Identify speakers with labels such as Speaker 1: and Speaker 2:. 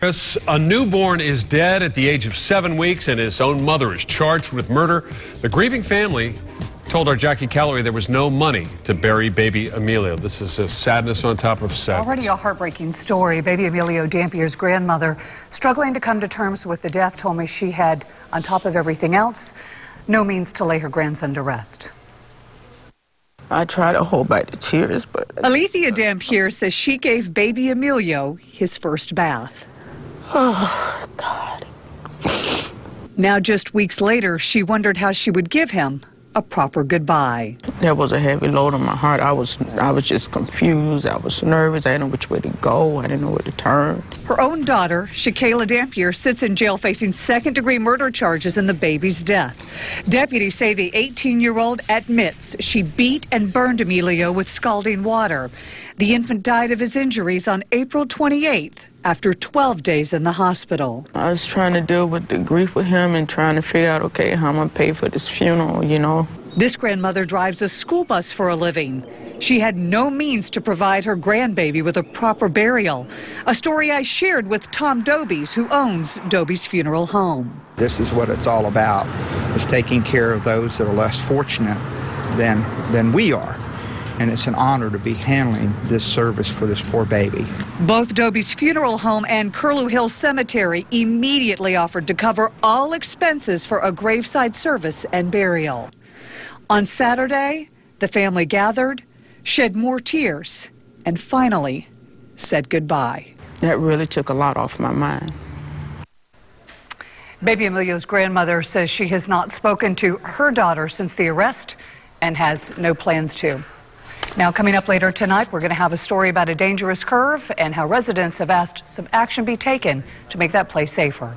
Speaker 1: Chris, a newborn is dead at the age of 7 weeks, and his own mother is charged with murder. The grieving family told our Jackie Calloway there was no money to bury baby Emilio. This is a sadness on top of sadness.
Speaker 2: Already a heartbreaking story. Baby Emilio Dampier's grandmother, struggling to come to terms with the death, told me she had, on top of everything else, no means to lay her grandson to rest.
Speaker 3: I try to hold back the tears, but...
Speaker 2: Alethea Dampier says she gave baby Emilio his first bath.
Speaker 3: Oh, God.
Speaker 2: Now, just weeks later, she wondered how she would give him a proper goodbye.
Speaker 3: There was a heavy load on my heart. I was just confused. I was nervous. I didn't know which way to go. I didn't know where to turn.
Speaker 2: Her own daughter, Shakayla Dampier, sits in jail facing second-degree murder charges in the baby's death. Deputies say the 18-year-old admits she beat and burned Emilio with scalding water. The infant died of his injuries on April 28th after 12 days in the hospital.
Speaker 3: I was trying to deal with the grief with him and trying to figure out, okay, how I'm going to pay for this funeral, you know.
Speaker 2: This grandmother drives a school bus for a living. She had no means to provide her grandbaby with a proper burial. A story I shared with Tom Dobies, who owns Dobies Funeral Home.
Speaker 4: This is what it's all about, is taking care of those that are less fortunate than we are. And it's an honor to be handling this service for this poor baby.
Speaker 2: Both Dobies Funeral Home and Curlew Hill Cemetery immediately offered to cover all expenses for a graveside service and burial. On Saturday, the family gathered, shed more tears, and finally said goodbye.
Speaker 3: That really took a lot off my mind.
Speaker 2: Baby Emilio's grandmother says she has not spoken to her daughter since the arrest and has no plans to. Now, coming up later tonight, we're going to have a story about a dangerous curve and how residents have asked some action be taken to make that place safer.